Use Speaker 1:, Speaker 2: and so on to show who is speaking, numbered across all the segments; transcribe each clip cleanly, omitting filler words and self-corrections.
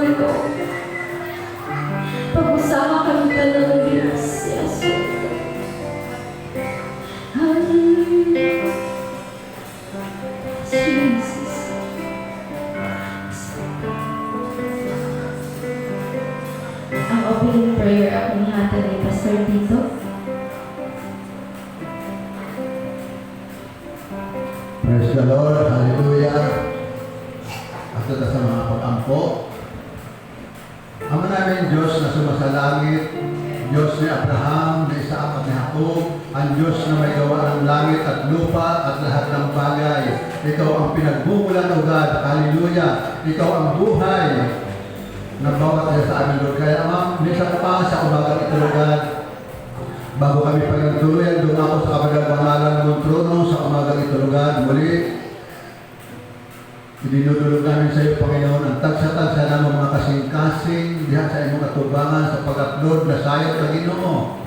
Speaker 1: Panginoon. Pag-usama kami talaga Diyos. Yes, hallelujah. Jesus. Ang opening prayer akong hatag ni Pastor Tito.
Speaker 2: Praise the Lord. Hallelujah. At ito sa mga pag-ampo. Ama namin Diyos na sumasalangit, Diyos ni Abraham, ni Isaac at ni Jacob, ang Diyos na may gawa ng langit at lupa at lahat ng bagay. Ikaw ang pinagbumulan ng God. Hallelujah. Ikaw ang buhay na bawat isa sa amin, Lord. Kaya Ama, minsan pa sa umagang ito, Lord, bago kami pagtuluyan, doon ako sa kapagang-pangalan ng trono sa umagang ito, Lord. Muli, idinudulog namin sa iyo, Panginoon, ang tagsa-tagsa namin mga kasing-kasing diha sa iyong katubangan sa pag-upload na sayo, Panginoon.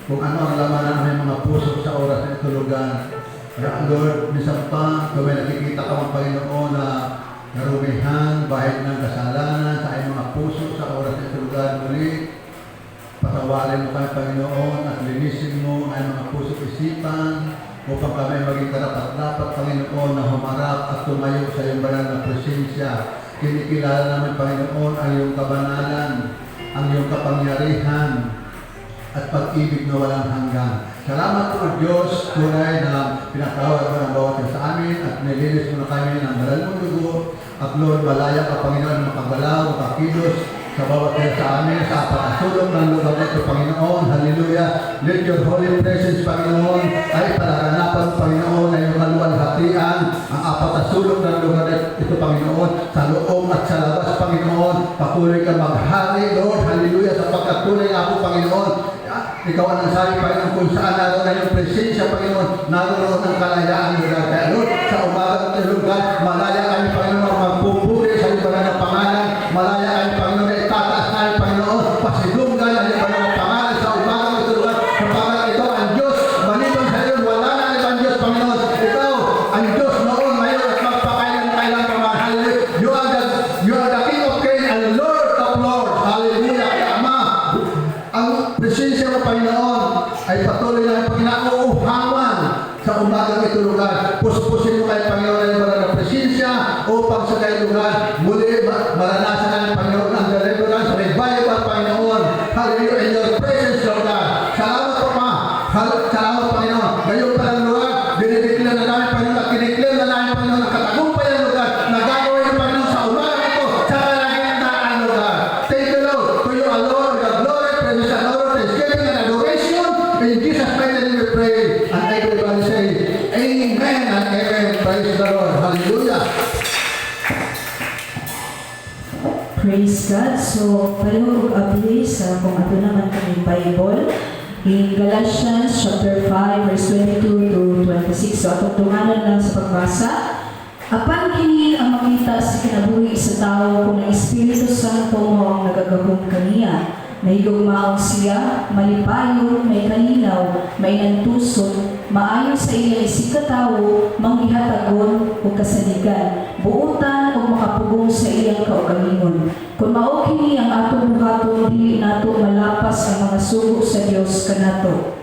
Speaker 2: Kung ano ang laman ng aming mga puso sa oras na itulugan. Kaya, Lord, minsan pa, kung may nakikita ka mga Panginoon na narumihan, bahid ng kasalanan sa iyong mga puso sa oras na itulugan, muli, patawarin mo kami, Panginoon, at linisin mo ang mga puso isipan, upang kami maging karapat-dapat, Panginoon, na humarap at tumayo sa iyong banal na presensya. Kinikilala namin, Panginoon, ang iyong kabanalan, ang iyong kapangyarihan, at pag-ibig na walang hanggan. Salamat po, Diyos, tunay na pinatawad mo ng bawat isa sa amin at nilinis mo na kami ng banal mong dugo. At Lord, malaya ka, Panginoon, makagalaw, makakilos sa bawat isa sa amin, sa pagkasulong ng lugar nito, Panginoon. Hallelujah. Let your holy presence, Panginoon, ay palaganapan, Panginoon, na iyong kaluwalhatian, ang apatasulong ng lugar nito, Panginoon, sa loob at sa labas, Panginoon. Patuloy ka maghari, Lord. Hallelujah. Sa pagkatuloy ako, Panginoon. Ikaw ang nagsabi, Panginoon, kung saan naroon na yung presensya, Panginoon, naroon ng kalayaan, Lord. Kaya, Lord, sa umagang ito, Lord, malaya kami, Panginoon, magpupuri sa iba ng pangalan. Malaya kami, Panginoon, na itataas namin, Panginoon, pasilunggan ang iba ng pangalan sa umagang ito, Lord. Sa pangalan ito, ang Diyos, maliban sa iyo, wala na ibang Diyos, Panginoon. Ikaw, ang Diyos noon, ngayon, at magpakailan-kailan pa man. Hallelujah. You are the King of Kings and the Lord of Lords. Hallelujah. Kaya, Ama, ang presensya mo, Panginoon, ay patuloy na pag-inauuhawan sa umagang ito, lugar. Puspusin mo kayo, Panginoon, ay banal na presensya upang sa kayo, lugar, muli maranasan namin, Panginoon, ang deliverance, revival, Panginoon. Hallelujah. In your presence, Lord God. Salamat po, Ma. Salamat, Panginoon. Ngayon pa lang, lugar, dinideklar na namin, Panginoon, at kineklar na namin, Panginoon, ang katagumpay ng lugar, na gagawin ng Panginoon sa umagang ito, sa kalagitnaan, lugar. Thank you, Lord. To you alone, the glory, praise and honor, thanksgiving and adoration. In Jesus' mighty name we pray. And everybody say, Amen and Amen. Praise the Lord. Hallelujah.
Speaker 3: Praise God. So, pareho abli sa kung ato naman kami Bible. In Galatians chapter 5, verse 22 to 26. So, atong tunganan lang sa pagbasa. Apan kini ang makita sa kinabuhi sa tao kung ang Espiritu Santo mo ang nagagahom kaniya. Nahigugmaon siya, malipayon, may kalinaw, may nantuson, maayon sa iyang isikatawo, manggihatagon o kasaligan, buutan o makapugong sa iyang kaugalingon. Kung mao kini ang atong buhaton, dili nato malapas ang mga sugo sa Dios kanato.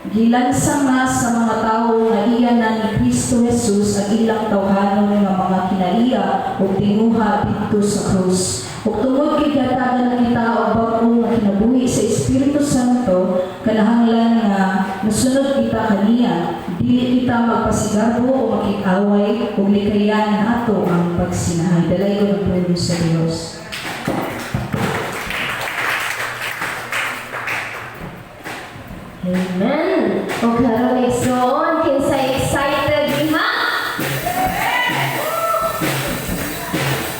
Speaker 3: Gilansang na sa mga tao nga iya na ni Kristo Jesus ang ilang tawhanon nga mga kinaiya o tinguha dito sa krus. Ug tungod kay gatagan na kita og bag-o nga kinabuhi sa Espiritu Santo, kanahanglan nga nasunod kita kaniya, dili kita magpasigaro o makikaway ug likayan nato ang pagsinahay. Dalay ko ng puno sa Dios.